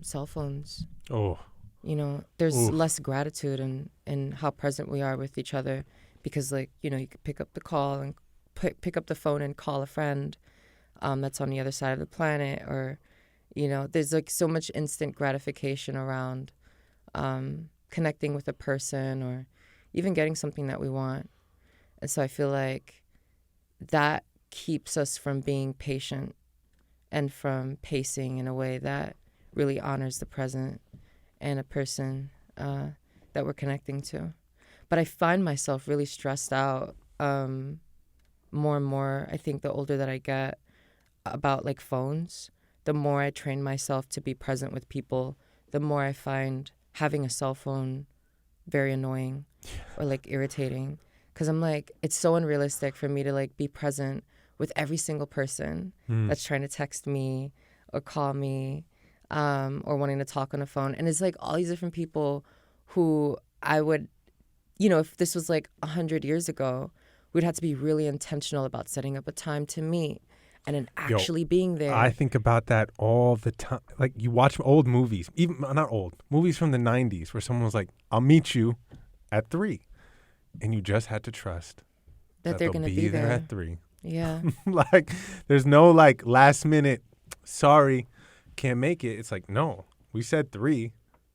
cell phones. Oh, You know, there's oof. less gratitude in how present we are with each other because, like, you know, you could pick up the call and pick up the phone and call a friend that's on the other side of the planet, or, you know, there's like so much instant gratification around connecting with a person or even getting something that we want. And so I feel like that keeps us from being patient and from pacing in a way that really honors the present and a person that we're connecting to. But I find myself really stressed out more and more, I think, the older that I get, about like phones. The more I train myself to be present with people, the more I find having a cell phone very annoying or like irritating. Because I'm like, it's so unrealistic for me to like be present with every single person that's trying to text me or call me or wanting to talk on the phone. And it's like all these different people who I would, you know, if this was like 100 years ago, we'd have to be really intentional about setting up a time to meet and then actually being there. I think about that all the time. Like, you watch old movies, even not old, movies from the 90s where someone was like, I'll meet you at 3. And you just had to trust that they're going to be there there at 3. Yeah. Like, there's no like last minute, sorry, can't make it. It's like, no, we said 3,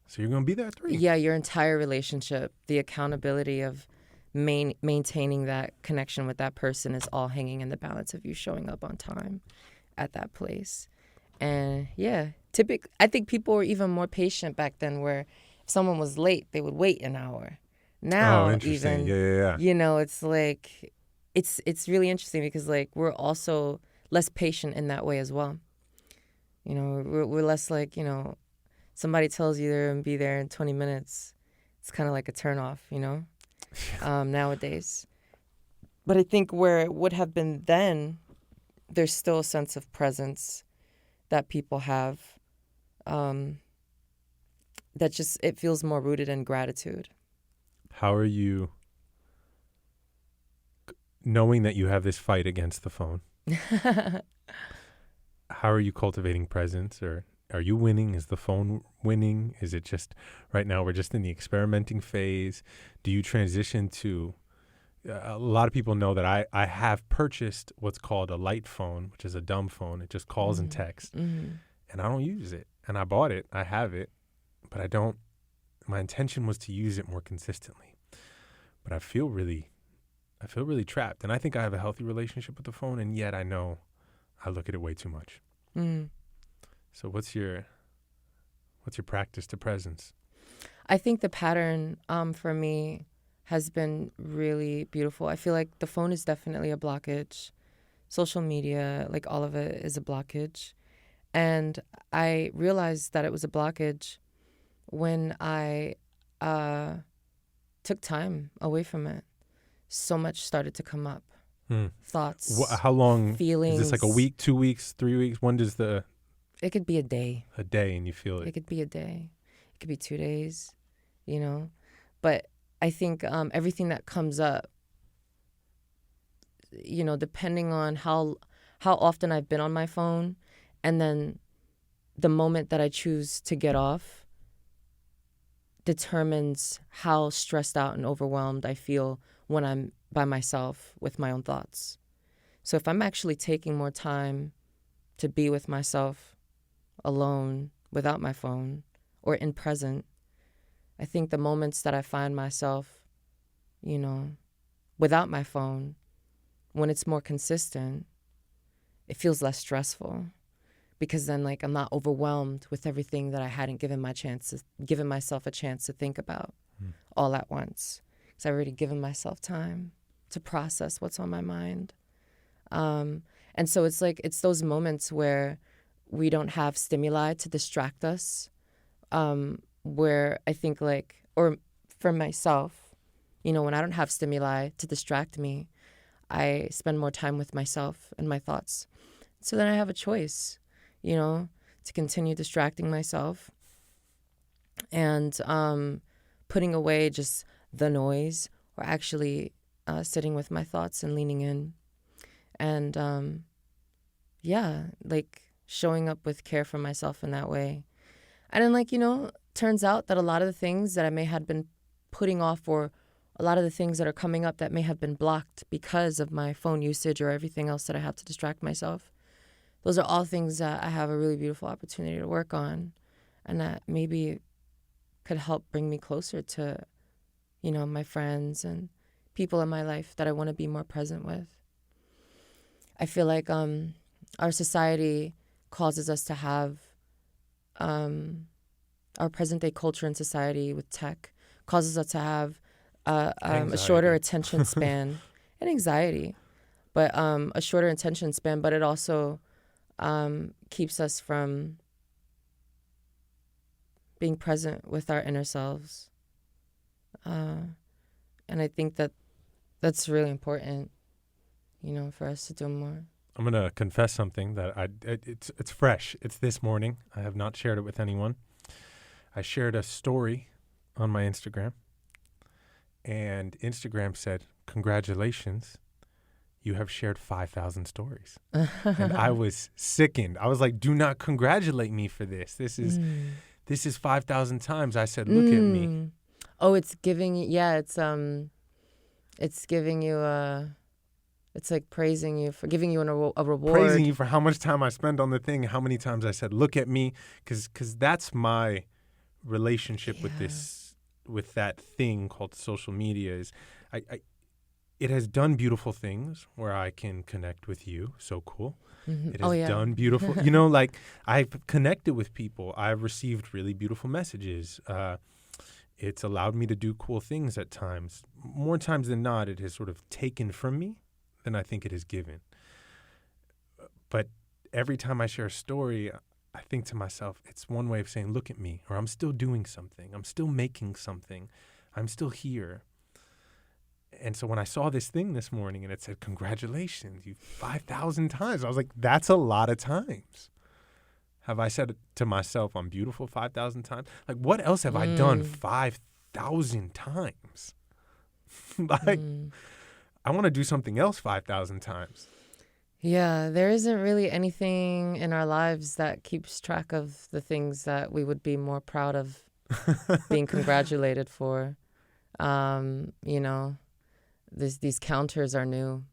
so you're going to be there at 3. Yeah, your entire relationship, the accountability of maintaining that connection with that person is all hanging in the balance of you showing up on time at that place. And yeah, I think people were even more patient back then, where if someone was late, they would wait an hour. Now, interesting. even, Yeah. you know, it's like, it's really interesting because like we're also less patient in that way as well. You know, we're less like, you know, somebody tells you they're going to be there in 20 minutes. It's kind of like a turnoff, you know, nowadays. But I think where it would have been then, there's still a sense of presence that people have that just, it feels more rooted in gratitude. How are you knowing that you have this fight against the phone? How are you cultivating presence? Or are you winning? Is the phone winning? Is it just right now we're just in the experimenting phase? Do you transition to a lot of people know that I have purchased what's called a light phone, which is a dumb phone. It just calls and texts. And I don't use it. And I bought it. I have it. But I don't. My intention was to use it more consistently. But I feel really trapped. And I think I have a healthy relationship with the phone, and yet I know I look at it way too much. So what's your practice to presence? I think the pattern for me has been really beautiful. I feel like the phone is definitely a blockage. Social media, like all of it, is a blockage. And I realized that it was a blockage when I took time away from it. So much started to come up. Thoughts. How long? Feelings. Is this like a week, 2 weeks, 3 weeks? When does the... It could be a day. A day, and you feel it. It could be a day. It could be 2 days, you know. But I think everything that comes up, you know, depending on how often I've been on my phone, and then the moment that I choose to get off determines how stressed out and overwhelmed I feel when I'm by myself with my own thoughts. So if I'm actually taking more time to be with myself alone without my phone or in present, I think the moments that I find myself, you know, without my phone, when it's more consistent, it feels less stressful, because then like I'm not overwhelmed with everything that I hadn't given myself a chance to think about all at once. Because I've already given myself time to process what's on my mind. And so it's like, it's those moments where we don't have stimuli to distract us, where I think like, or for myself, you know, when I don't have stimuli to distract me, I spend more time with myself and my thoughts. So then I have a choice, you know, to continue distracting myself and putting away just the noise, or actually sitting with my thoughts and leaning in. And yeah, like showing up with care for myself in that way. And then, like, turns out that a lot of the things that I may have been putting off, or a lot of the things that are coming up that may have been blocked because of my phone usage or everything else that I have to distract myself, those are all things that I have a really beautiful opportunity to work on, and that maybe could help bring me closer to, my friends and people in my life that I want to be more present with. I feel like our society causes us to have, our present day culture and society with tech causes us to have a shorter attention span and anxiety, but a shorter attention span, but it also keeps us from being present with our inner selves. And I think that that's really important, for us to do more. I'm going to confess something that it's fresh. It's this morning. I have not shared it with anyone. I shared a story on my Instagram, and Instagram said, "Congratulations, you have shared 5,000 stories." And I was sickened. I was like, "Do not congratulate me for this. This is 5,000 times." I said, "Look at me." Oh, it's giving you it's like praising you for giving you a reward. Praising you for how much time I spend on the thing, how many times I said, "Look at me," because that's my relationship with that thing called social media. Is it has done beautiful things where I can connect with you. So cool. Mm-hmm. It has done beautiful, like I've connected with people. I've received really beautiful messages. It's allowed me to do cool things at times. More times than not, it has sort of taken from me than I think it has given. But every time I share a story, I think to myself, it's one way of saying, "Look at me," or "I'm still doing something. I'm still making something. I'm still here." And so when I saw this thing this morning and it said, "Congratulations, you 5,000 times," I was like, that's a lot of times. Have I said to myself, "I'm beautiful" 5,000 times? Like, what else have I done 5,000 times? I want to do something else 5,000 times. Yeah, there isn't really anything in our lives that keeps track of the things that we would be more proud of being congratulated for. These counters are new,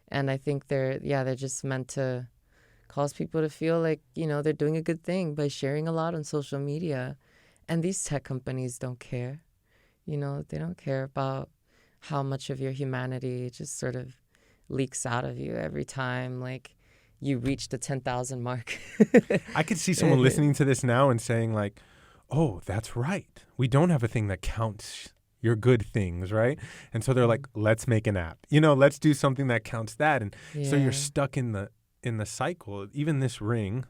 and I think they're just meant to cause people to feel like, they're doing a good thing by sharing a lot on social media. And these tech companies don't care. They don't care about how much of your humanity just sort of leaks out of you every time, like, you reach the 10,000 mark. I could see someone listening to this now and saying, like, "Oh, that's right. We don't have a thing that counts your good things," right? And so they're like, "Let's make an app. Let's do something that counts that." And so you're stuck in the cycle. Even this ring,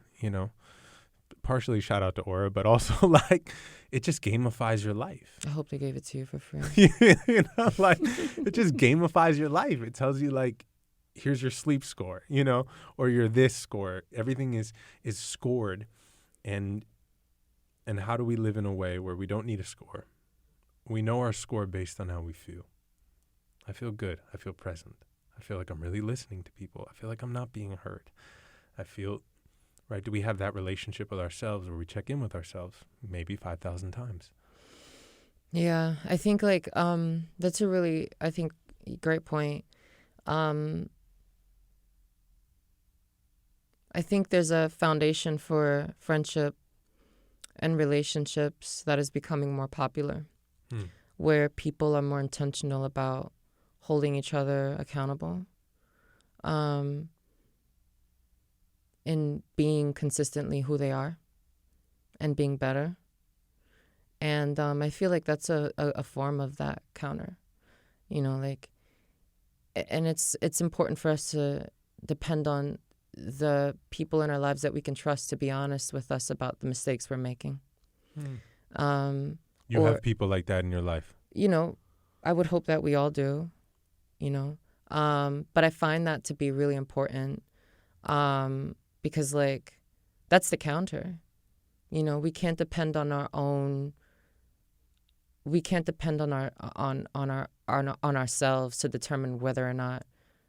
partially shout out to Aura, but also like it just gamifies your life. I hope they gave it to you for free. Like it just gamifies your life. It tells you, like, here's your sleep score, or your this score. Everything is scored. And how do we live in a way where we don't need a score? We know our score based on how we feel. I feel good. I feel present. I feel like I'm really listening to people. I feel like I'm not being heard. I feel, right? Do we have that relationship with ourselves where we check in with ourselves maybe 5,000 times? Yeah, I think that's a really, I think, great point. I think there's a foundation for friendship and relationships that is becoming more popular, where people are more intentional about holding each other accountable, in being consistently who they are and being better. And I feel like that's a form of that counter, and it's important for us to depend on the people in our lives that we can trust to be honest with us about the mistakes we're making. You have people like that in your life? I would hope that we all do, but I find that to be really important, because, like, that's the counter. We can't depend on our own. We can't depend on on ourselves to determine whether or not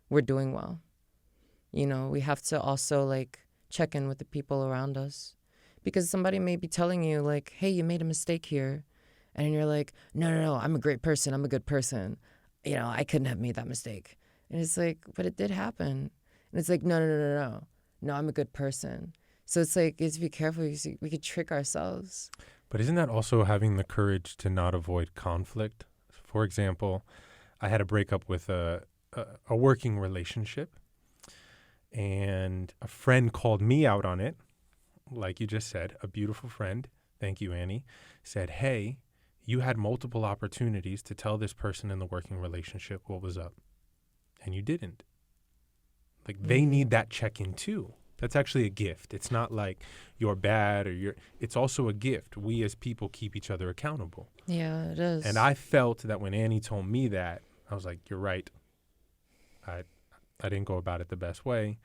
we're doing well. We have to also, like, check in with the people around us, because somebody may be telling you like, hey, you made a mistake here. And you're like, no, I'm a great person. I'm a good person. I couldn't have made that mistake. And it's like, but it did happen. And it's like, no, I'm a good person. So it's like, you have to be careful because we could trick ourselves. But isn't that also having the courage to not avoid conflict? For example, I had a breakup with a working relationship, and a friend called me out on it. Like you just said, a beautiful friend, thank you, Annie, said, hey, you had multiple opportunities to tell this person in the working relationship what was up, and you didn't. Like, they need that check-in too. That's actually a gift. It's not like you're bad it's also a gift. We as people keep each other accountable. Yeah, it is. And I felt that when Annie told me that, I was like, you're right. I didn't go about it the best way.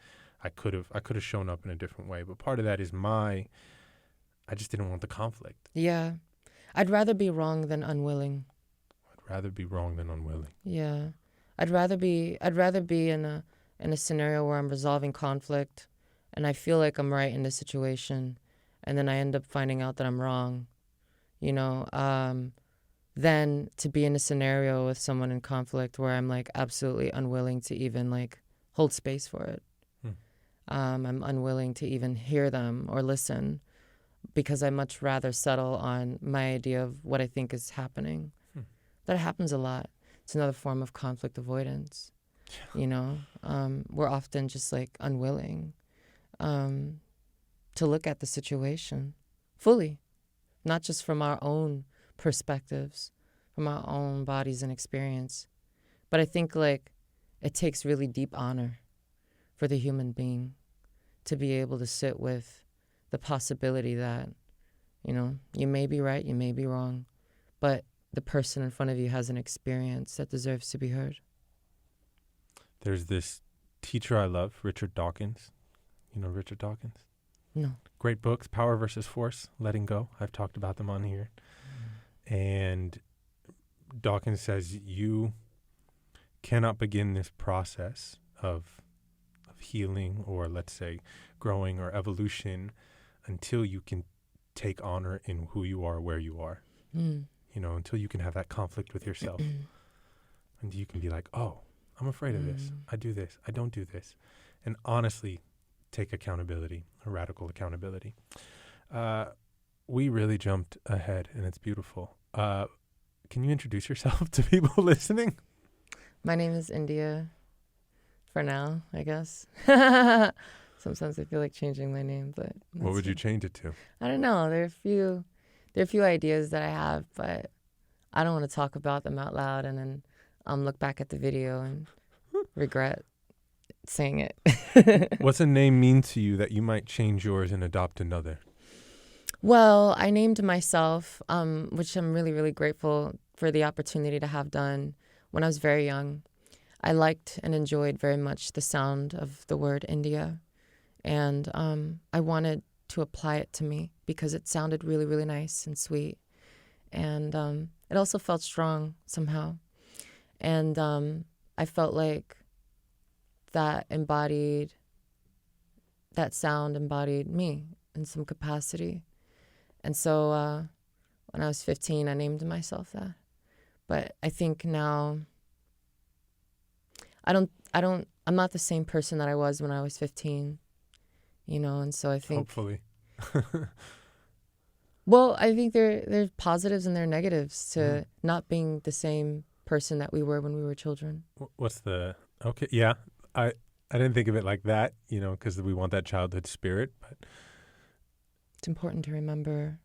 I could have shown up in a different way. But part of that is I just didn't want the conflict. Yeah. I'd rather be wrong than unwilling. I'd rather be wrong than unwilling. Yeah. I'd rather be in a scenario where I'm resolving conflict and I feel like I'm right in the situation, and then I end up finding out that I'm wrong, than to be in a scenario with someone in conflict where I'm like absolutely unwilling to even like hold space for it. I'm unwilling to even hear them or listen because I much rather settle on my idea of what I think is happening. That happens a lot. It's another form of conflict avoidance. We're often just like unwilling to look at the situation fully, not just from our own perspectives, from our own bodies and experience. But I think like it takes really deep honor for the human being to be able to sit with the possibility that, you may be right, you may be wrong, but the person in front of you has an experience that deserves to be heard. There's this teacher I love, Richard Dawkins. You know Richard Dawkins? No. Great books, Power versus Force, Letting Go. I've talked about them on here. And Dawkins says you cannot begin this process of healing, or let's say growing or evolution, until you can take honor in who you are, where you are. Until you can have that conflict with yourself. And you can be like, oh, I'm afraid of this. I do this. I don't do this. And honestly, take accountability, a radical accountability. We really jumped ahead, and it's beautiful. Can you introduce yourself to people listening? My name is Indya, for now, I guess. Sometimes I feel like changing my name, but what would you change it to? I don't know. There are a few ideas that I have, but I don't want to talk about them out loud and then look back at the video and regret saying it. What's a name mean to you that you might change yours and adopt another? Well, I named myself, which I'm really, really grateful for the opportunity to have done when I was very young. I liked and enjoyed very much the sound of the word India, and I wanted to apply it to me because it sounded really, really nice and sweet, and it also felt strong somehow, and I felt like that sound embodied me in some capacity. And so when I was 15, I named myself that. But I think now I'm not the same person that I was when I was 15, and so I think... Hopefully. Well, I think there's positives and there are negatives to not being the same person that we were when we were children. Okay, yeah. I didn't think of it like that, because we want that childhood spirit, but... It's important to remember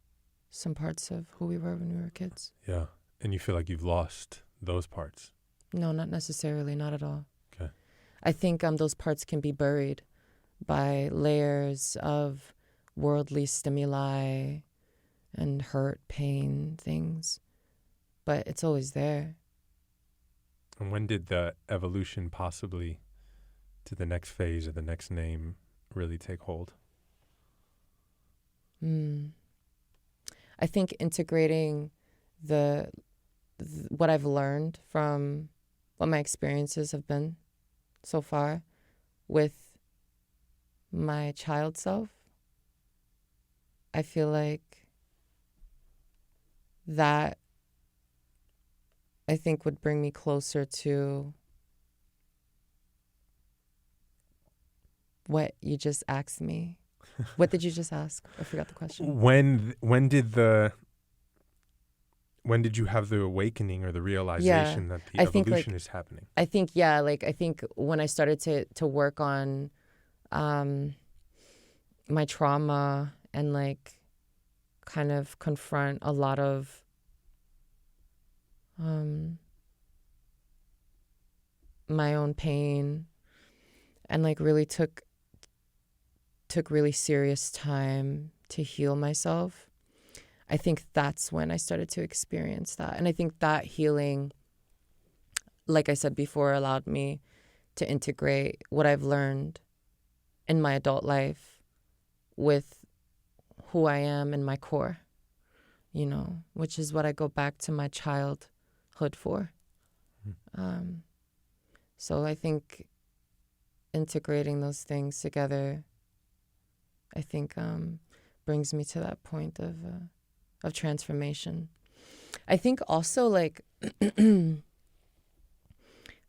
some parts of who we were when we were kids. Yeah. And you feel like you've lost those parts? No, not necessarily. Not at all. Okay. I think those parts can be buried by layers of worldly stimuli and hurt, pain, things. But it's always there. And when did the evolution possibly to the next phase or the next name really take hold? I think integrating what I've learned from what my experiences have been so far with my child self, I feel like that, I think, would bring me closer to what you just asked me. What did you just ask? I forgot the question. When did you have the awakening or the Yeah, realization that the I think evolution like is happening? I think when I started to work on my trauma and like kind of confront a lot of my own pain, and like really took really serious time to heal myself. I think that's when I started to experience that. And I think that healing, like I said before, allowed me to integrate what I've learned in my adult life with who I am in my core, which is what I go back to my childhood for. So I think integrating those things together, I think, brings me to that point of transformation. I think also like I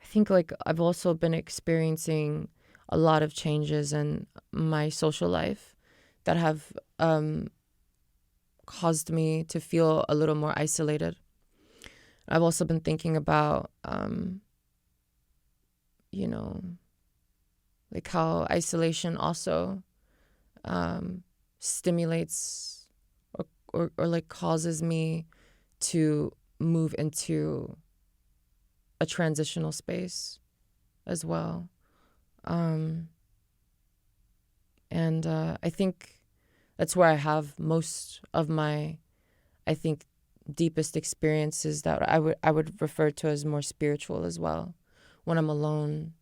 think like I've also been experiencing a lot of changes in my social life that have caused me to feel a little more isolated. I've also been thinking about like how isolation also stimulates or like causes me to move into a transitional space as well. And I think that's where I have most of my, I think, deepest experiences that I would refer to as more spiritual as well, when I'm alone.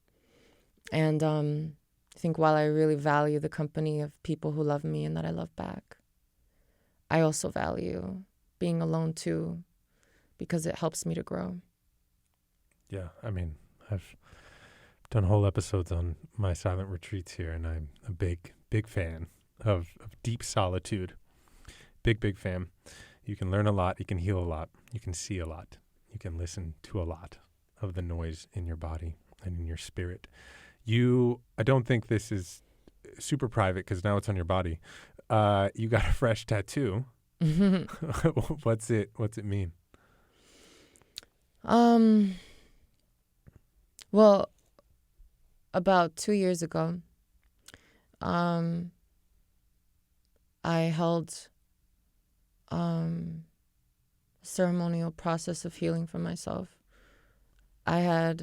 And I think while I really value the company of people who love me and that I love back, I also value being alone too, because it helps me to grow. Yeah, I mean, I've done whole episodes on my silent retreats here, and I'm a big fan of deep solitude. Big fan. You can learn a lot. You can heal a lot. You can see a lot. You can listen to a lot of the noise in your body and in your spirit. I don't think this is super private because now it's on your body. You got a fresh tattoo. What's it mean? Well, about 2 years ago, I held a ceremonial process of healing for myself. I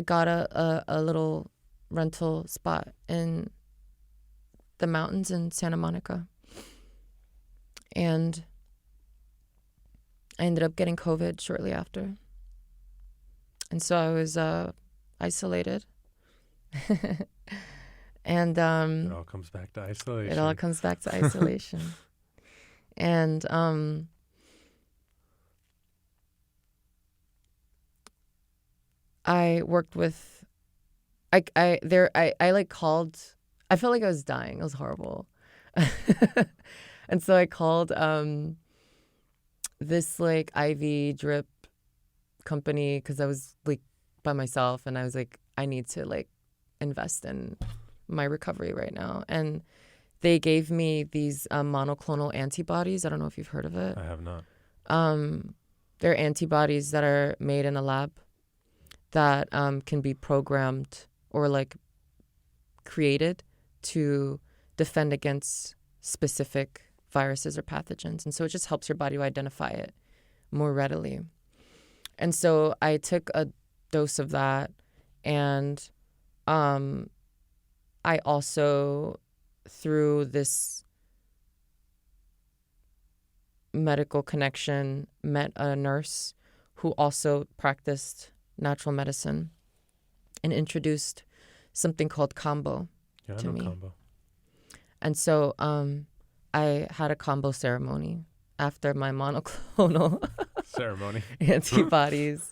got a little rental spot in the mountains in Santa Monica, and I ended up getting COVID shortly after. And so I was isolated. And it all comes back to isolation. It all comes back to isolation. And I worked with I like called, I felt like I was dying. It was horrible. And so I called this like IV drip company because I was like by myself, and I was like, I need to like invest in my recovery right now. And they gave me these monoclonal antibodies. I don't know if you've heard of it. I have not. They're antibodies that are made in a lab that can be programmed or like created to defend against specific viruses or pathogens. And so it just helps your body to identify it more readily. And so I took a dose of that, and I also, through this medical connection, met a nurse who also practiced natural medicine and introduced something called combo to me. Combo. And so I had a combo ceremony after my monoclonal ceremony antibodies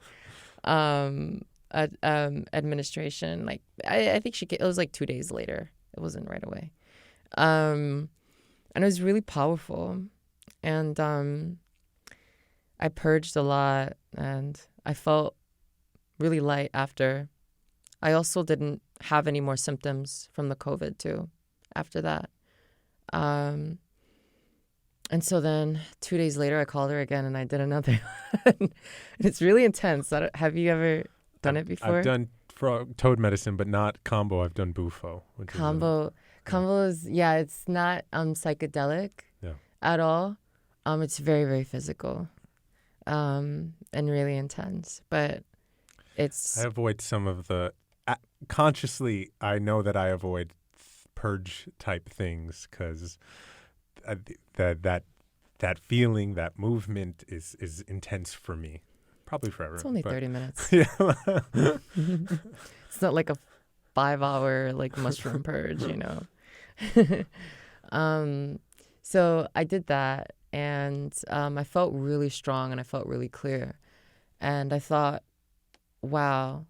administration. Like I think it was like 2 days later. It wasn't right away. And And it was really powerful. And I purged a lot, and I felt really light after. I also didn't have any more symptoms from the COVID too after that. And so then 2 days later, I called her again and I did another one. And it's really intense. Have you ever done it before? I've done toad medicine, but not combo. I've done bufo. Combo is, yeah, it's not psychedelic at all. It's very, very physical and really intense. But I avoid some of the... consciously, I know that I avoid purge type things because that feeling, that movement is intense for me. Probably for everyone. It's only 30 minutes. Yeah. It's not like a 5-hour mushroom purge, So I did that, and I felt really strong and I felt really clear. And I thought, wow,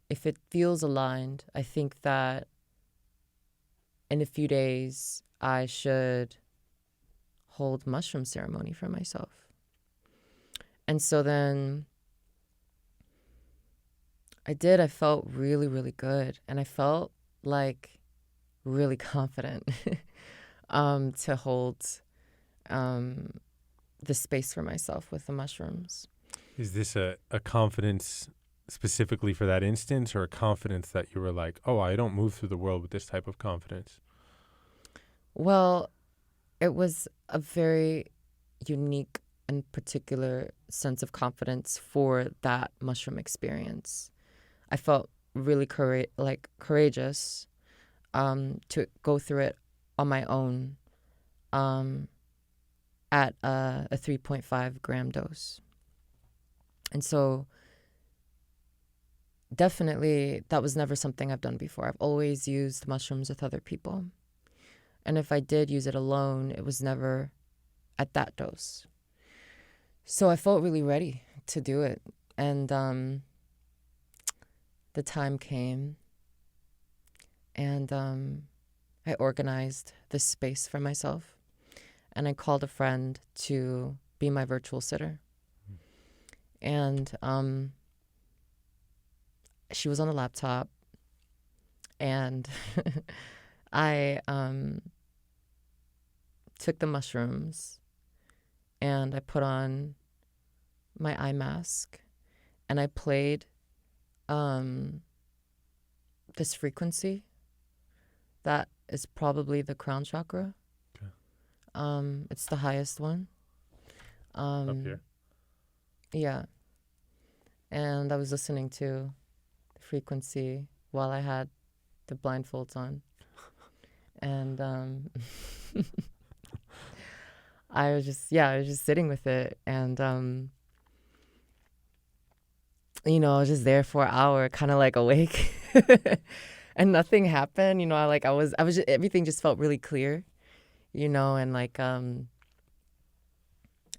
if it feels aligned, I think that in a few days I should hold mushroom ceremony for myself. And so then I did. I felt really, really good. And I felt really confident to hold the space for myself with the mushrooms. Is this a confidence specifically for that instance, or a confidence that you were like, oh, I don't move through the world with this type of confidence? Well, it was a very unique and particular sense of confidence for that mushroom experience. I felt really courageous to go through it on my own at a 3.5 gram dose. And so definitely that was never something I've done before. I've always used mushrooms with other people. And if I did use it alone, it was never at that dose. So I felt really ready to do it. And the time came, and I organized this space for myself. And I called a friend to be my virtual sitter. And she was on the laptop, and I took the mushrooms and I put on my eye mask and I played this frequency that is probably the crown chakra. Okay. It's the highest one. Up here? Yeah. And I was listening to the frequency while I had the blindfolds on. And I was just sitting with it. And, I was just there for an hour, kind of awake. And nothing happened. I was just, everything just felt really clear, and I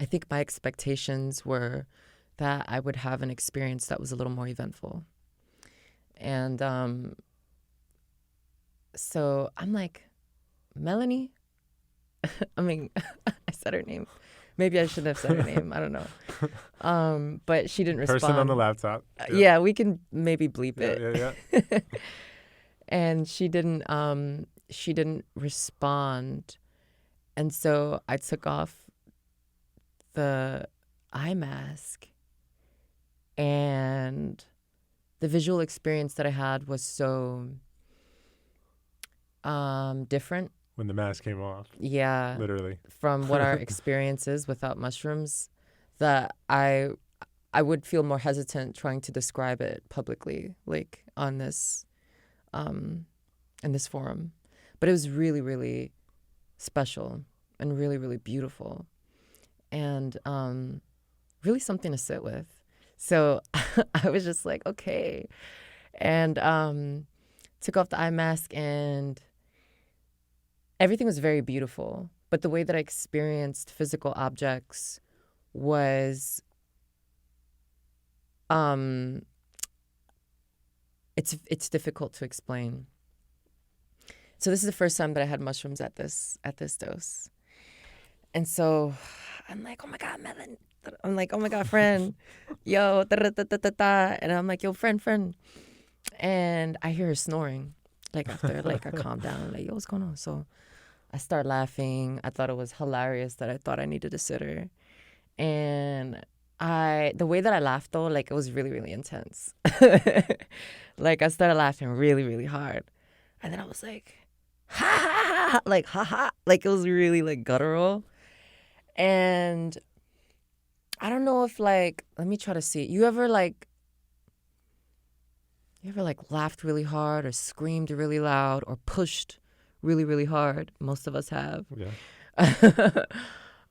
think my expectations were that I would have an experience that was a little more eventful. And so I'm like, Melanie? I mean, I said her name. Maybe I shouldn't have said her name. I don't know. But she didn't respond. Person on the laptop. Yeah, we can maybe bleep it. Yeah. And she didn't respond. And so I took off the eye mask, and the visual experience that I had was so different. When the mask came off. Yeah. Literally. From what our experience is without mushrooms, that I would feel more hesitant trying to describe it publicly, on this in this forum. But it was really, really special and really, really beautiful. And really something to sit with. So I was just like, okay. And took off the eye mask, and everything was very beautiful. But the way that I experienced physical objects was it's difficult to explain. So this is the first time that I had mushrooms at this dose. And so I'm like, oh my God, Melon. I'm like, oh my God, friend. Yo, da, da, da, da, da, da. And I'm like, yo, friend. And I hear her snoring. Like after like I calm down, I'm like, yo, what's going on? So I start laughing. I thought it was hilarious that I thought I needed a sitter. And the way that I laughed though, like it was really, really intense. Like I started laughing really, really hard. And then I was like, ha ha ha, like ha ha. Like it was really like guttural. And I don't know if like, let me try to see. You ever like laughed really hard or screamed really loud or pushed really, really hard? Most of us have. Yeah.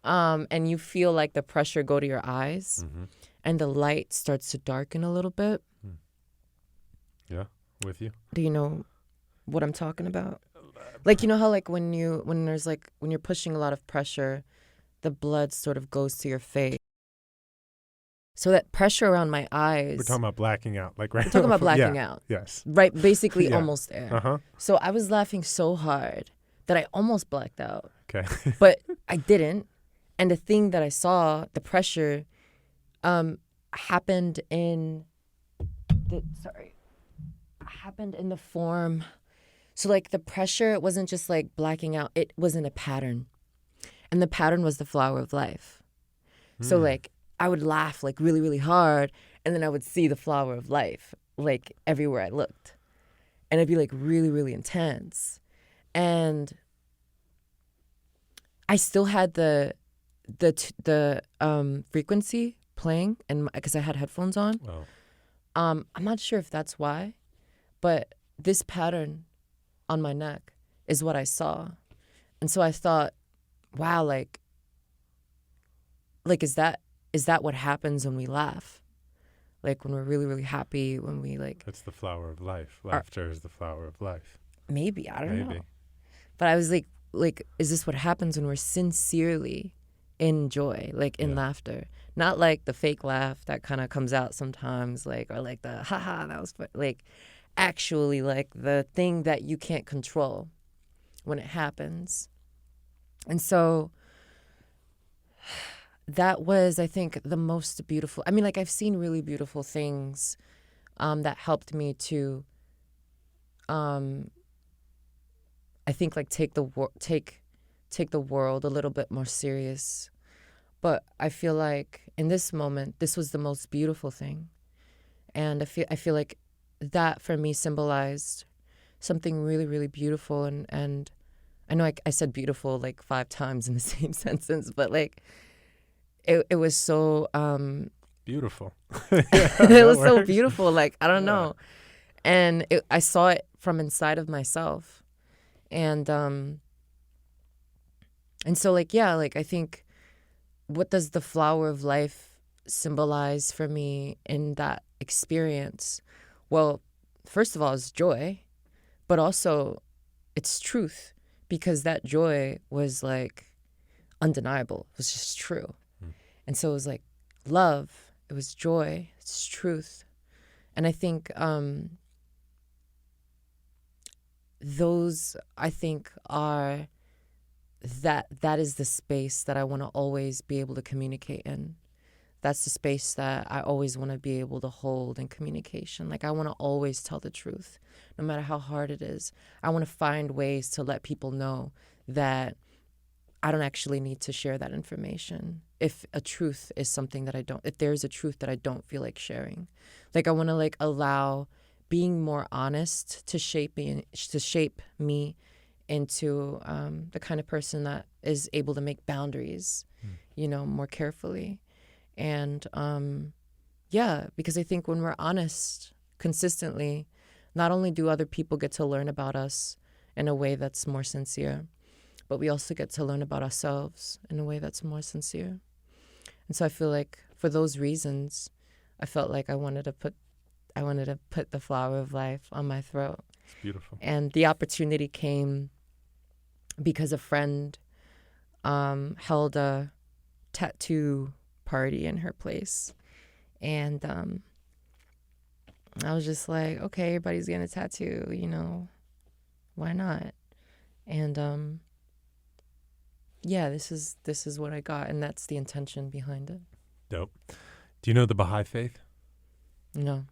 And you feel like the pressure go to your eyes and the light starts to darken a little bit. Yeah, with you. Do you know what I'm talking about? Like, you know how like when you're pushing a lot of pressure, the blood sort of goes to your face. So that pressure around my eyes. We're talking about blacking out, like right. We're talking about blacking out. Yes. Right, basically Yeah. almost there. So I was laughing so hard that I almost blacked out. Okay. But I didn't. And the thing that I saw, the pressure, happened in the form. So like the pressure, it wasn't just like blacking out. It was in a pattern. And the pattern was the flower of life. So like I would laugh like really, really hard. And then I would see the flower of life like everywhere I looked. And it'd be like really, really intense. And I still had the frequency playing, and because I had headphones on. Wow. I'm not sure if that's why, but this pattern on my neck is what I saw. And so I thought, wow, like is that what happens when we laugh? Like when we're really, really happy, when we like. That's the flower of life. Laughter is the flower of life. Maybe, I don't know. But I was like, is this what happens when we're sincerely in joy, like in laughter? Not like the fake laugh that kind of comes out sometimes, like, or like the haha, that was fun. Like actually like the thing that you can't control when it happens. And so that was, I think, the most beautiful. I mean, like I've seen really beautiful things that helped me to I think like take the world a little bit more serious. But I feel like in this moment, this was the most beautiful thing. And I feel like that for me symbolized something really, really beautiful. And I know I said beautiful like 5 times in the same sentence, but like it was so beautiful. It was so beautiful. Like, I don't know. And I saw it from inside of myself. And so like, yeah, like I think, what does the flower of life symbolize for me in that experience? Well, first of all, it's joy, but also it's truth, because that joy was like undeniable. It was just true. And so it was like love, it was joy, it's truth. And I think those, I think, are that is the space that I want to always be able to communicate in. That's the space that I always want to be able to hold in communication. Like I want to always tell the truth, no matter how hard it is. I want to find ways to let people know that I don't actually need to share that information. If a truth is something that if there's a truth that I don't feel like sharing, like I want to like allow being more honest to shape me into the kind of person that is able to make boundaries, more carefully. And because I think when we're honest consistently, not only do other people get to learn about us in a way that's more sincere, but we also get to learn about ourselves in a way that's more sincere. And so I feel like for those reasons, I felt like I wanted to put the flower of life on my throat. It's beautiful. And the opportunity came because a friend held a tattoo party in her place. And I was just like, okay, everybody's getting a tattoo, why not? And yeah, this is what I got, and that's the intention behind it. Dope. Do you know the Baha'i faith? No.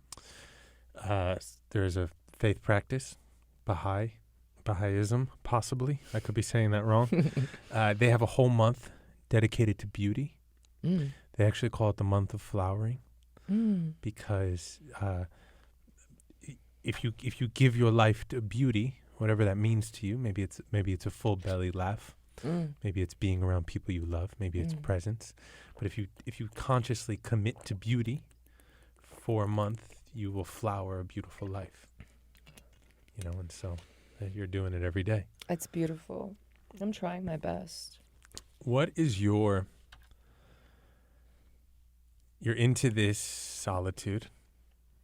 There's a faith practice, Baha'ism, possibly. I could be saying that wrong. They have a whole month dedicated to beauty. Mm. They actually call it the month of flowering because if you give your life to beauty, whatever that means to you, maybe it's a full belly laugh, maybe it's being around people you love, maybe it's presence. But if you consciously commit to beauty for a month, you will flower a beautiful life. And so you're doing it every day. It's beautiful. I'm trying my best. What is you're into this solitude.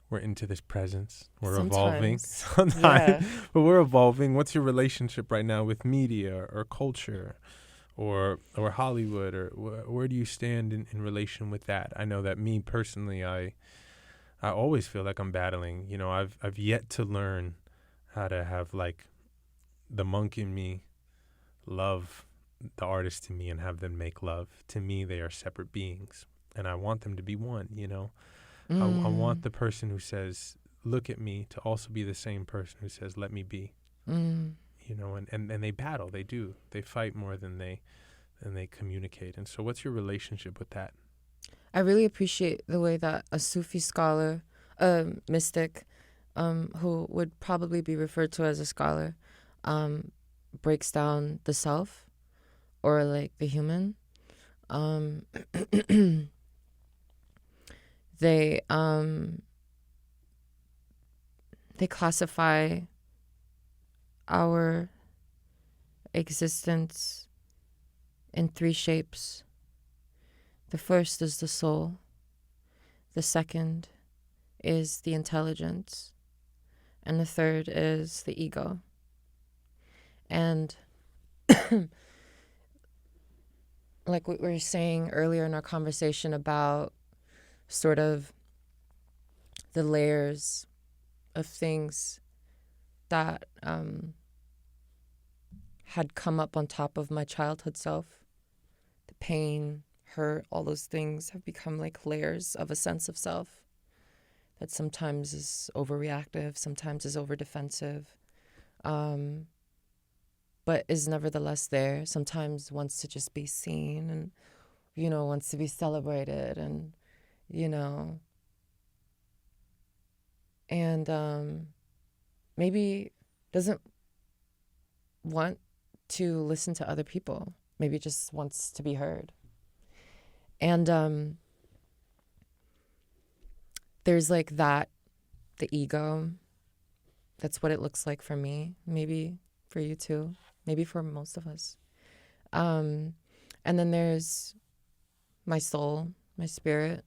We're into this presence. We're evolving sometimes, but we're evolving. What's your relationship right now with media or culture or Hollywood, or where do you stand in relation with that? I know that me personally, I always feel like I'm battling. I've yet to learn how to have like the monk in me love the artist in me and have them make love. To me, they are separate beings, and I want them to be one. I want the person who says, look at me, to also be the same person who says, let me be. And they battle. They do. They fight more than they communicate. And so what's your relationship with that? I really appreciate the way that a Sufi scholar, a mystic, who would probably be referred to as a scholar, breaks down the self, or like the human. They classify our existence in 3 shapes. The first is the soul. The second is the intelligence. And the third is the ego. And like what we were saying earlier in our conversation about sort of the layers of things that had come up on top of my childhood self, the pain, hurt, all those things have become like layers of a sense of self that sometimes is overreactive, sometimes is over defensive, but is nevertheless there. Sometimes wants to just be seen and, wants to be celebrated and, and maybe doesn't want to listen to other people. Maybe just wants to be heard. And there's like that, the ego. That's what it looks like for me. Maybe for you too. Maybe for most of us. And then there's my soul, my spirit,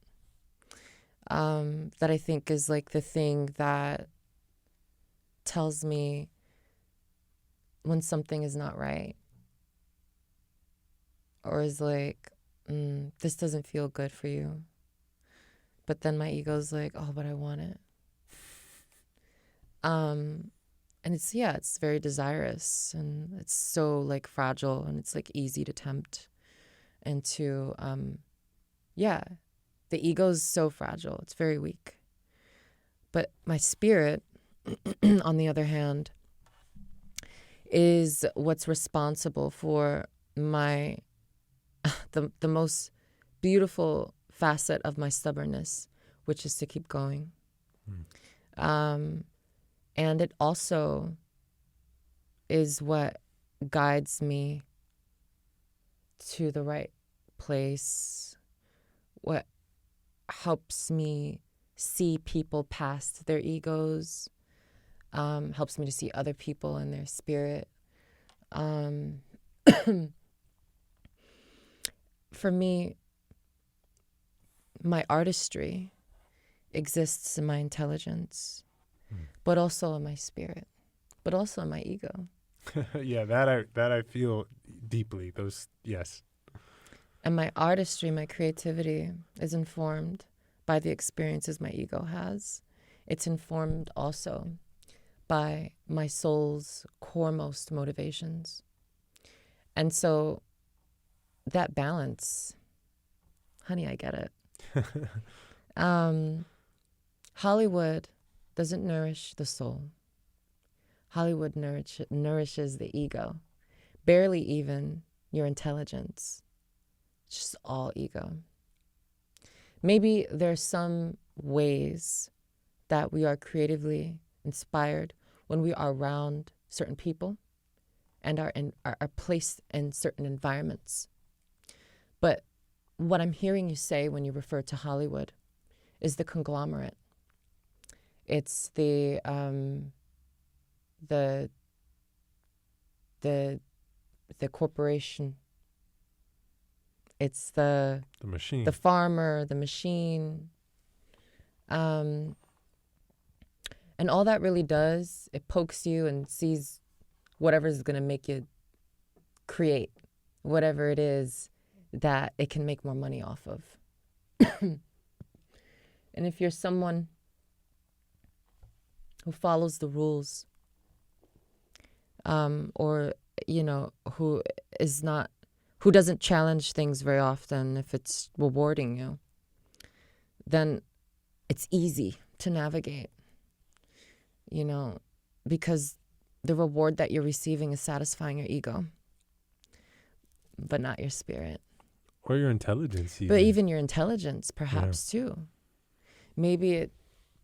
that I think is like the thing that tells me when something is not right, or is like, this doesn't feel good for you. But then my ego's like, oh, but I want it. And it's very desirous, and it's so like fragile, and it's like easy to tempt into, the ego's so fragile. It's very weak. But my spirit, on the other hand, is what's responsible for my the most beautiful facet of my stubbornness, which is to keep going. And it also is what guides me to the right place, what helps me see people past their egos, helps me to see other people and their spirit. For me, my artistry exists in my intelligence, but also in my spirit, but also in my ego. Yeah, that I feel deeply. Those, yes. And my artistry, my creativity is informed by the experiences my ego has. It's informed also by my soul's coremost motivations. And so that balance, honey, I get it. Hollywood doesn't nourish the soul. Hollywood nourishes the ego, barely even your intelligence. It's just all ego. Maybe there's some ways that we are creatively inspired when we are around certain people and are placed in certain environments. But what I'm hearing you say when you refer to Hollywood is the conglomerate. It's the corporation. It's the machine, the farmer, the machine. And all that really does, it pokes you and sees whatever's going to make you create whatever it is that it can make more money off of. And if you're someone who follows the rules, or, who doesn't challenge things very often, if it's rewarding you, then it's easy to navigate, because the reward that you're receiving is satisfying your ego, but not your spirit. Or your intelligence. But even your intelligence, perhaps, too. Maybe it,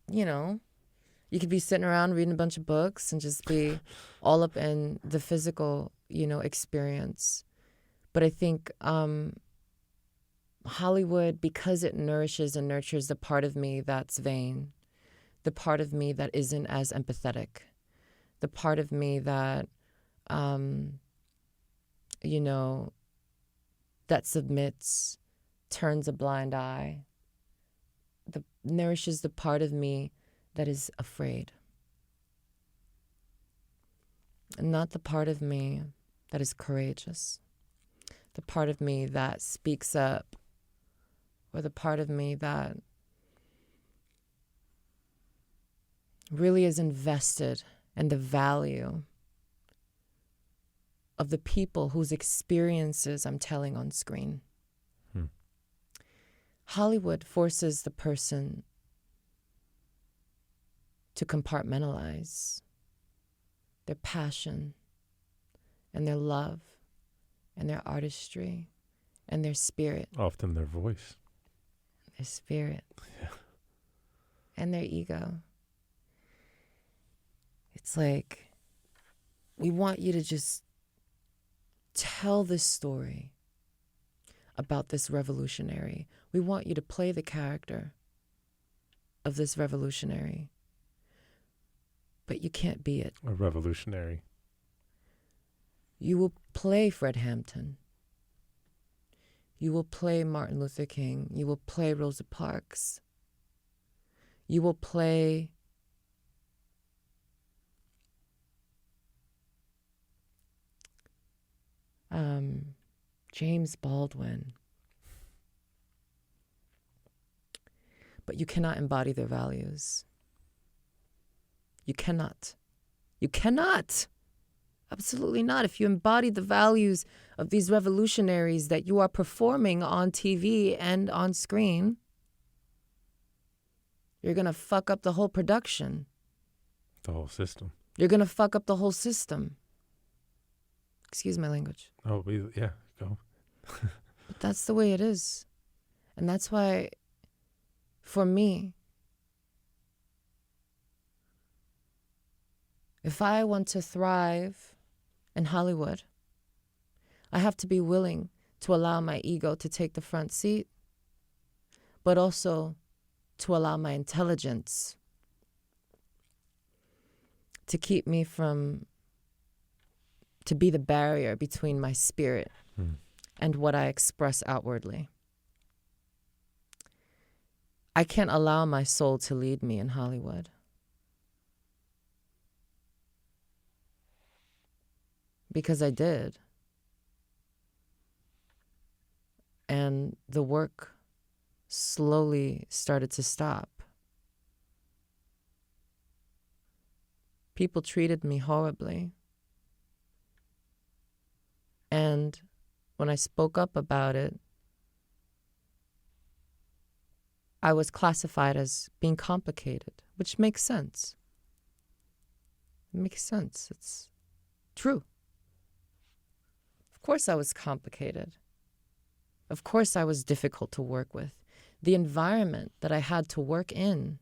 you could be sitting around reading a bunch of books and just be all up in the physical, experience. But I think Hollywood, because it nourishes and nurtures the part of me that's vain, the part of me that isn't as empathetic, the part of me that, that submits, turns a blind eye, nourishes the part of me that is afraid. And not the part of me that is courageous, the part of me that speaks up, or the part of me that really is invested in the value of the people whose experiences I'm telling on screen. Hollywood forces the person to compartmentalize their passion and their love and their artistry and their spirit. Often their voice. Their spirit. Yeah. And their ego. It's like, we want you to just tell this story about this revolutionary. We want you to play the character of this revolutionary. But you can't be it. A revolutionary. You will play Fred Hampton. You will play Martin Luther King. You will play Rosa Parks. You will play James Baldwin. But you cannot embody their values. You cannot. You cannot. Absolutely not. If you embody the values of these revolutionaries that you are performing on TV and on screen, you're going to fuck up the whole production. The whole system. You're going to fuck up the whole system. Excuse my language. Oh, yeah, go. But that's the way it is. And that's why, for me, if I want to thrive in Hollywood, I have to be willing to allow my ego to take the front seat, but also to allow my intelligence to keep me to be the barrier between my spirit and what I express outwardly. I can't allow my soul to lead me in Hollywood. Because I did. And the work slowly started to stop. People treated me horribly. And when I spoke up about it, I was classified as being complicated, which makes sense. It makes sense. It's true. Of course I was complicated. Of course I was difficult to work with. The environment that I had to work in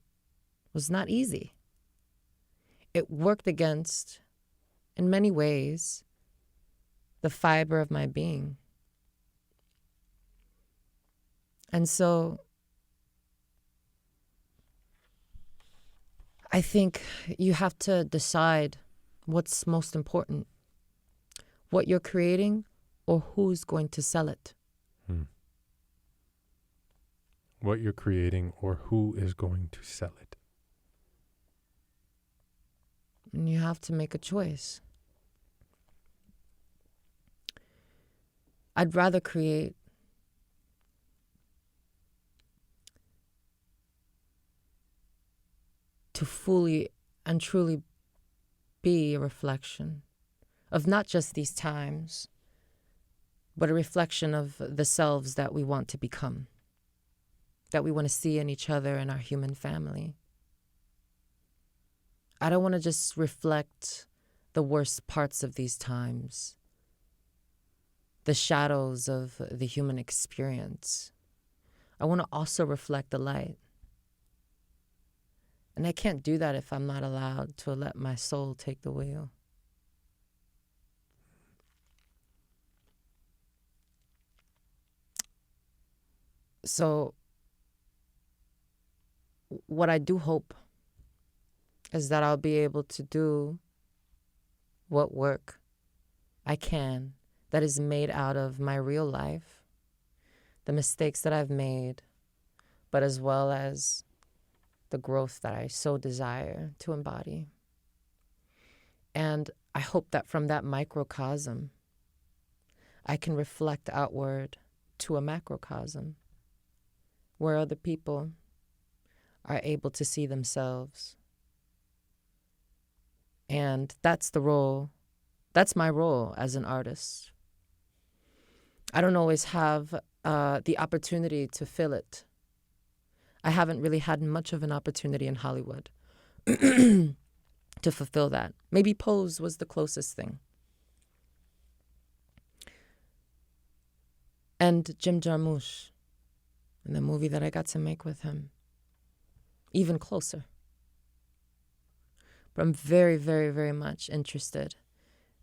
was not easy. It worked against, in many ways, the fiber of my being. And so I think you have to decide what's most important, what you're creating or who's going to sell it. What you're creating or who is going to sell it. And you have to make a choice. I'd rather create to fully and truly be a reflection of not just these times, but a reflection of the selves that we want to become, that we want to see in each other and our human family. I don't want to just reflect the worst parts of these times, the shadows of the human experience. I want to also reflect the light. And I can't do that if I'm not allowed to let my soul take the wheel. So what I do hope is that I'll be able to do what work I can that is made out of my real life, the mistakes that I've made, but as well as the growth that I so desire to embody. And I hope that from that microcosm, I can reflect outward to a macrocosm where other people are able to see themselves. And that's the role, that's my role as an artist. I don't always have the opportunity to fill it. I haven't really had much of an opportunity in Hollywood to fulfill that. Maybe Pose was the closest thing. And Jim Jarmusch, in the movie that I got to make with him, even closer. But I'm very, very, very much interested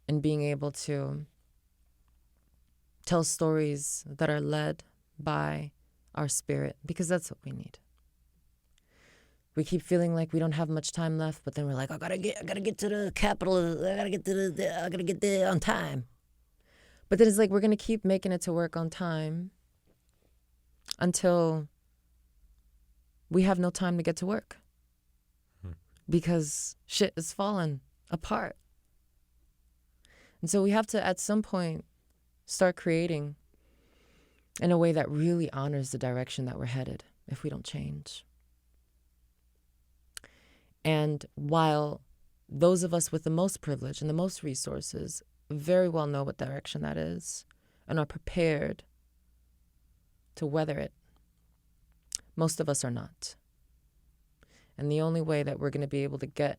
in being able to tell stories that are led by our spirit, because that's what we need. We keep feeling like we don't have much time left, but then we're like, I gotta get to the capital. I gotta get there on time. But then it's like we're gonna keep making it to work on time until we have no time to get to work because shit is falling apart. And so we have to, at some point, start creating in a way that really honors the direction that we're headed if we don't change. And while those of us with the most privilege and the most resources very well know what direction that is and are prepared to weather it, most of us are not. And the only way that we're going to be able to get,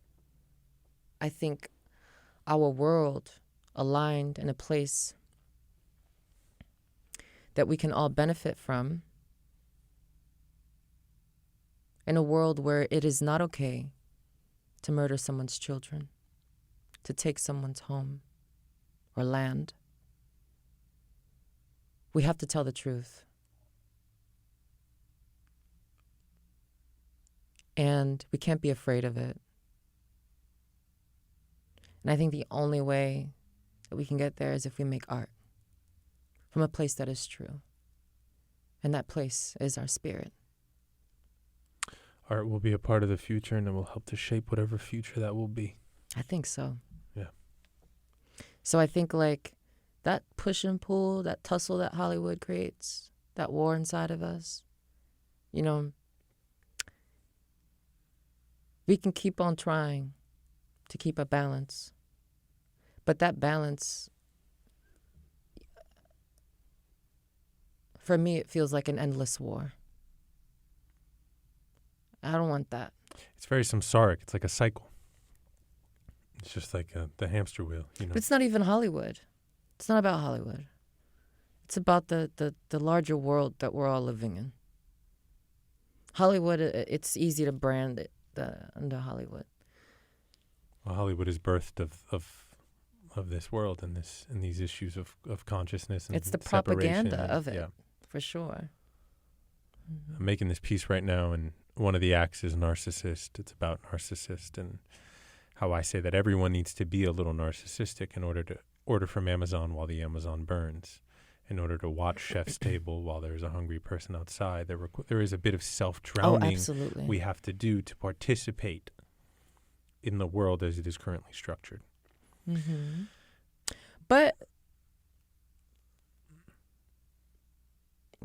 I think, our world aligned in a place that we can all benefit from, in a world where it is not okay to murder someone's children, to take someone's home or land. We have to tell the truth. And we can't be afraid of it. And I think the only way that we can get there is if we make art from a place that is true. And that place is our spirit. Art will be a part of the future, and it will help to shape whatever future that will be. I think so. Yeah. So I think like that push and pull, that tussle that Hollywood creates, that war inside of us, you know, we can keep on trying to keep a balance. But that balance, for me, it feels like an endless war. I don't want that. It's very samsaric. It's like a cycle. It's just like the hamster wheel, you know. But it's not even Hollywood. It's not about Hollywood. It's about the larger world that we're all living in. Hollywood, it's easy to brand it under Hollywood. Well, Hollywood is birthed of this world and these issues of consciousness and it's the separation propaganda of it, yeah. for sure. Mm-hmm. I'm making this piece right now, and one of the acts is narcissist. It's about narcissist and how I say that everyone needs to be a little narcissistic in order to order from Amazon while the Amazon burns, in order to watch Chef's Table while there's a hungry person outside. There is a bit of self-drowning we have to do to participate in the world as it is currently structured. Mm-hmm. But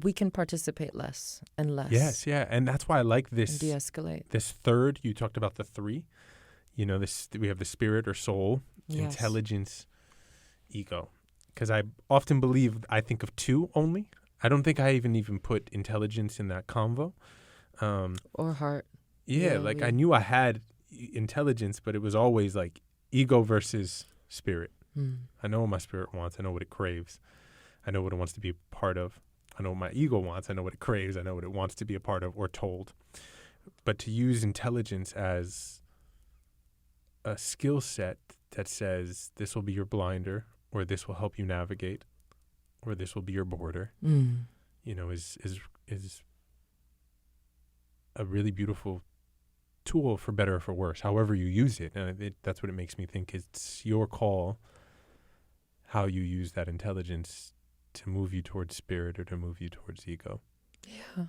we can participate less and less. Yes, yeah, and that's why I like this. And de-escalate. This third, you talked about the three. You know, we have the spirit or soul, yes. Intelligence, ego. Because I often I think of two only. I don't think I even put intelligence in that convo. Or heart. Yeah, I knew I had intelligence, but it was always like ego versus spirit. I know what my spirit wants. I know what it craves. I know what it wants to be a part of. I know what my ego wants. I know what it craves. I know what it wants to be a part of or told. But to use intelligence as a skill set that says this will be your blinder, or this will help you navigate, or this will be your border, you know, is a really beautiful tool, for better or for worse, however you use it. And that's what it makes me think. It's your call how you use that intelligence to move you towards spirit or to move you towards ego. Yeah.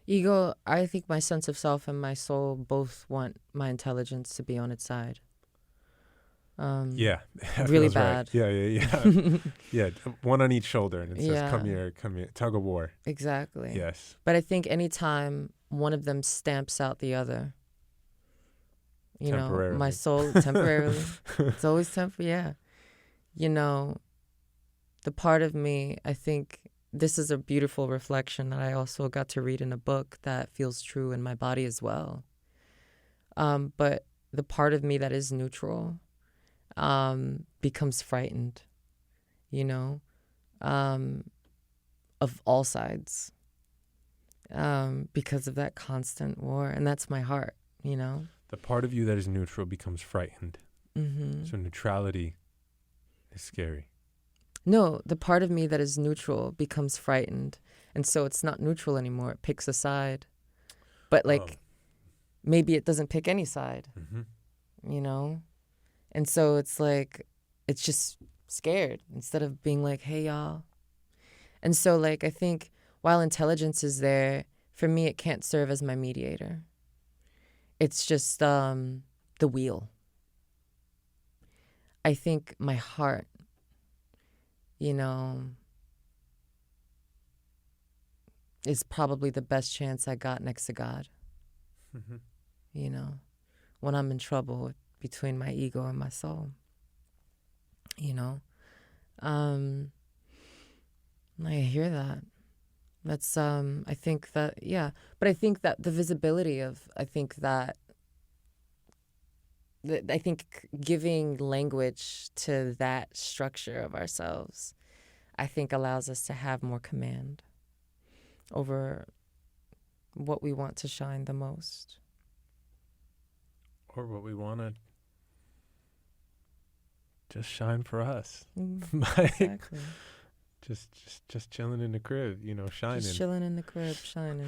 Ego, I think my sense of self and my soul both want my intelligence to be on its side. Yeah. Really bad. Right. Yeah. Yeah, one on each shoulder, and it says, come here, tug of war. Exactly. Yes. But I think anytime one of them stamps out the other, you know, my soul temporarily, it's always temporary, yeah. You know, the part of me, I think this is a beautiful reflection that I also got to read in a book that feels true in my body as well. But the part of me that is neutral becomes frightened, you know, of all sides, because of that constant war. And that's my heart, you know. The part of you that is neutral becomes frightened. Mm-hmm. So neutrality is scary. No, the part of me that is neutral becomes frightened. And so it's not neutral anymore. It picks a side. But maybe it doesn't pick any side, you know? And so it's like, it's just scared instead of being like, hey, y'all. And so I think while intelligence is there, for me, it can't serve as my mediator. It's just the wheel. I think my heart, you know, is probably the best chance I got next to God. You know, when I'm in trouble between my ego and my soul, you know. I hear that. That's, I think that, yeah. But I think that the visibility of, I think giving language to that structure of ourselves, I think allows us to have more command over what we want to shine the most. Or what we want to just shine for us. Exactly. Just chilling in the crib, you know, shining. Just chilling in the crib, shining.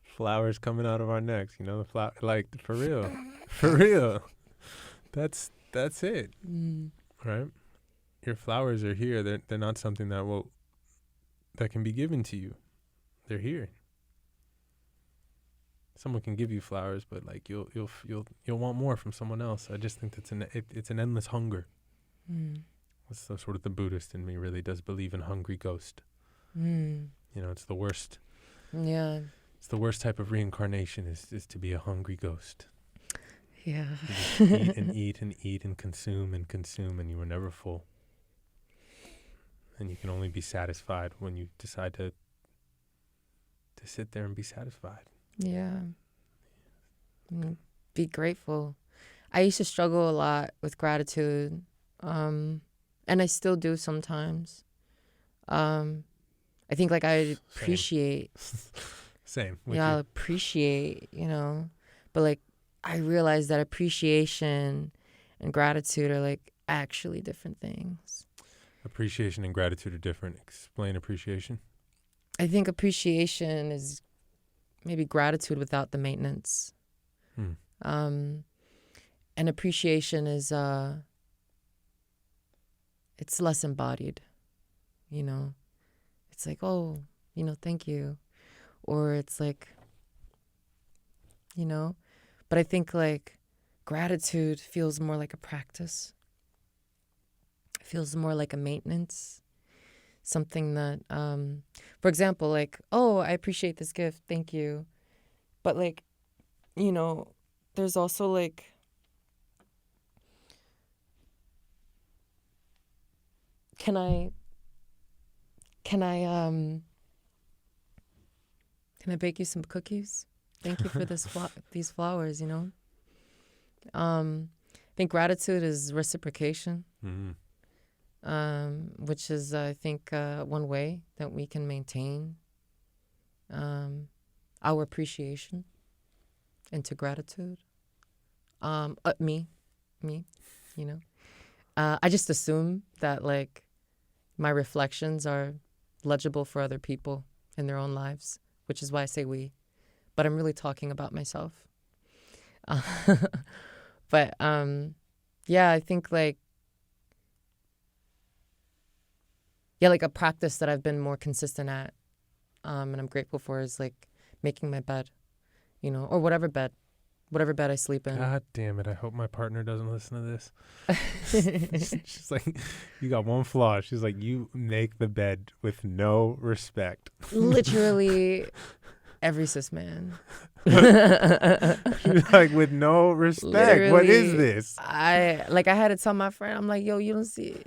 Flowers coming out of our necks, you know, for real. For real. That's it. Right? Your flowers are here. They're not something that can be given to you. They're here. Someone can give you flowers, but you'll want more from someone else. I just think it's an endless hunger. That's sort of the Buddhist in me really does believe in hungry ghost. You know, it's the worst. Yeah. It's the worst type of reincarnation is to be a hungry ghost. Yeah. You just eat and eat and eat and consume, and you were never full. And you can only be satisfied when you decide to sit there and be satisfied. Yeah. Be grateful. I used to struggle a lot with gratitude, and I still do sometimes. I think like I appreciate. Same. I'll appreciate, but like I realize that appreciation and gratitude are like actually different things. Appreciation and gratitude are different. Explain appreciation. I think appreciation is maybe gratitude without the maintenance. And appreciation is it's less embodied, It's like, oh, thank you. Or it's like, but I think like gratitude feels more like a practice. It feels more like a maintenance. Something that, for example, like, oh, I appreciate this gift. Thank you. But like, there's also like, can I bake you some cookies? Thank you for these flowers, I think gratitude is reciprocation, which is, I think, one way that we can maintain our appreciation into gratitude. Me, I just assume that, like, my reflections are legible for other people in their own lives, which is why I say we. But I'm really talking about myself. But, yeah, I think, like, like a practice that I've been more consistent at, and I'm grateful for is, like, making my bed, or whatever bed I sleep in. God damn it. I hope my partner doesn't listen to this. She's like, you got one flaw. She's like, you make the bed with no respect. Literally every cis man. She's like, with no respect. Literally, what is this? I had to tell my friend, I'm like, yo, you don't see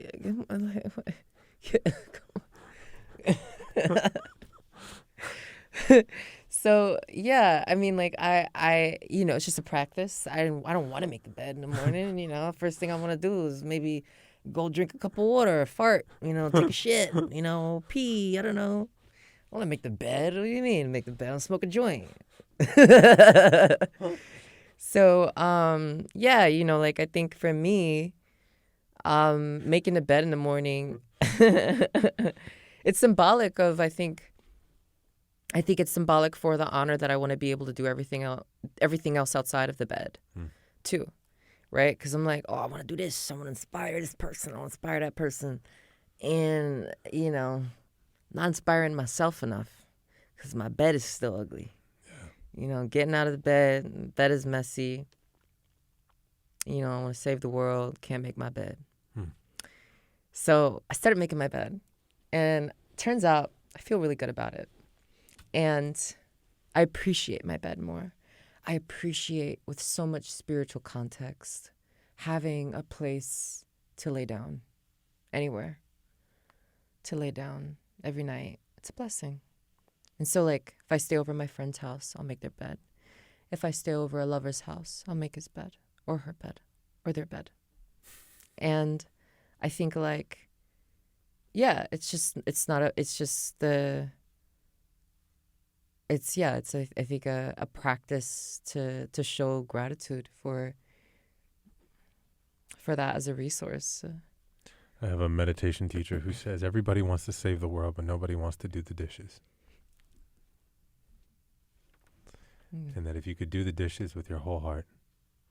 So yeah, I mean, like I it's just a practice. I don't want to make the bed in the morning. First thing I want to do is maybe go drink a cup of water, fart, take a shit, pee. I don't know. I want to make the bed. What do you mean make the bed? I'll smoke a joint. So yeah, like I think for me, making the bed in the morning, it's symbolic of I think it's symbolic for the honor that I want to be able to do everything else outside of the bed, too, right? Because I'm like, oh, I want to do this. I want to inspire this person. I want to inspire that person. And, not inspiring myself enough because my bed is still ugly. Yeah. Getting out of the bed is messy. I want to save the world. Can't make my bed. So I started making my bed. And turns out I feel really good about it. And I appreciate my bed more. I appreciate, with so much spiritual context, having a place to lay down, anywhere, to lay down every night. It's a blessing. And so, like, if I stay over my friend's house, I'll make their bed. If I stay over a lover's house, I'll make his bed, or her bed, or their bed. And I think, like, yeah, I think a practice to show gratitude for that as a resource. I have a meditation teacher who says everybody wants to save the world, but nobody wants to do the dishes. And that if you could do the dishes with your whole heart,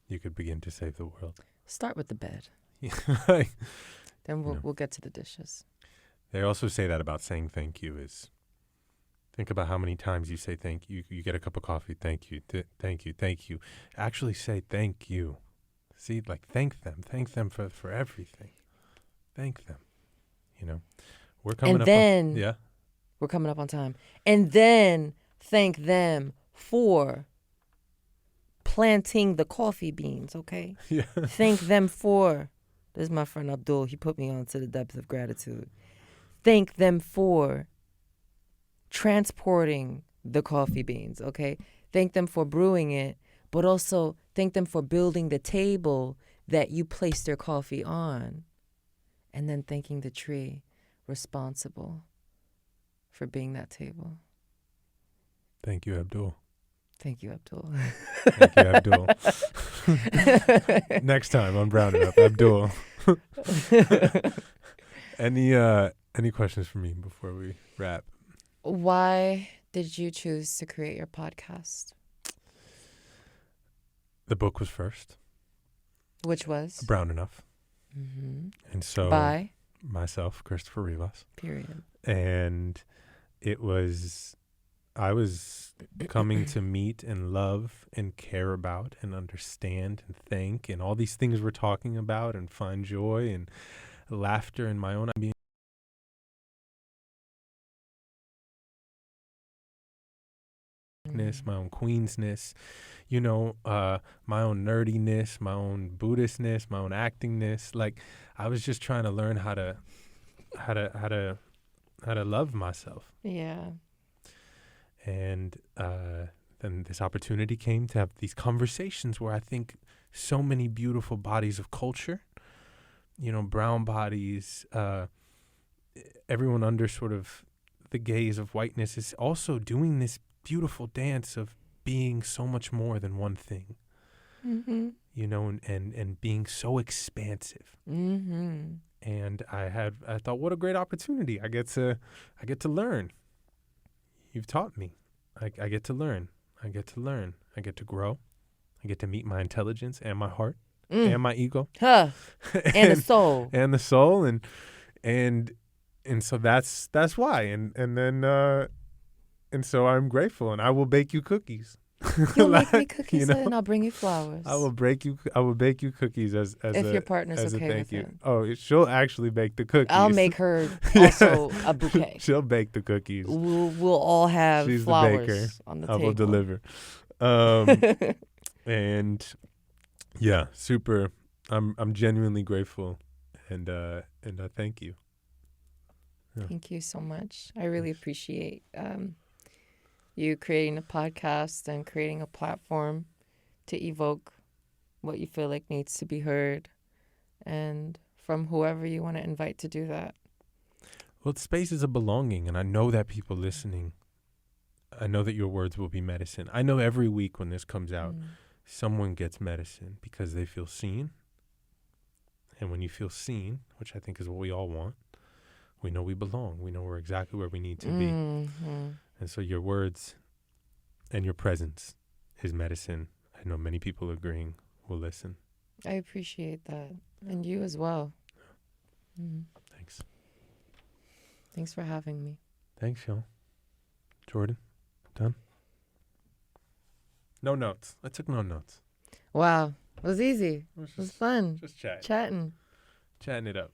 you could begin to save the world. Start with the bed. Then we'll get to the dishes. They also say that about saying thank you is, think about how many times you say thank you. You get a cup of coffee, thank you, thank you, thank you. Actually say thank you. See, like thank them for everything. Thank them. We're coming we're coming up on time. And then thank them for planting the coffee beans, okay? Yeah. Thank them for, this is my friend Abdul, he put me on to the depth of gratitude. Thank them for transporting the coffee beans, okay? Thank them for brewing it, but also thank them for building the table that you placed their coffee on. And then thanking the tree responsible for being that table. Thank you, Abdul. Thank you, Abdul. Thank you, Abdul. Next time on Brown It Up, Abdul. Any questions for me before we wrap? Why did you choose to create your podcast? The book was first. Which was? Brown Enough. Mm-hmm. And so By? Myself, Christopher Rivas. Period. And I was coming to meet and love and care about and understand and thank and all these things we're talking about and find joy and laughter in my own being. My own queensness, my own nerdiness, my own Buddhistness, my own actingness. Like I was just trying to learn how to love myself. Yeah. And then this opportunity came to have these conversations where I think so many beautiful bodies of culture, brown bodies, everyone under sort of the gaze of whiteness is also doing this beautiful dance of being so much more than one thing, mm-hmm. and being so expansive. Mm-hmm. And I thought, what a great opportunity. I get to learn. You've taught me. I get to learn. I get to grow. I get to meet my intelligence and my heart and my ego. Huh. And the soul. And the soul. And so that's why. And then and so I'm grateful, and I will bake you cookies. You'll make me cookies and I'll bring you flowers. I will bake you cookies as if your partner's as okay a thank with you. it. Oh, she'll actually bake the cookies. I'll make her also a bouquet. She'll bake the cookies. We'll all have She's flowers the baker. on the I table. will deliver. And yeah, super. I'm genuinely grateful, and I thank you. Yeah. Thank you so much. I really appreciate you creating a podcast and creating a platform to evoke what you feel like needs to be heard, and from whoever you want to invite to do that. Well, space is a belonging, and I know that people listening, I know that your words will be medicine. I know every week when this comes out, someone gets medicine because they feel seen. And when you feel seen, which I think is what we all want, we know we belong. We know we're exactly where we need to be. Mm-hmm. And so your words and your presence is medicine. I know many people agreeing will listen. I appreciate that. And you as well. Mm-hmm. Thanks. Thanks for having me. Thanks, y'all. Jordan, done? No notes. I took no notes. Wow. It was easy. It was fun. Just chatting. Chatting. Chatting it up.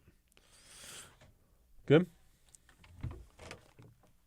Good?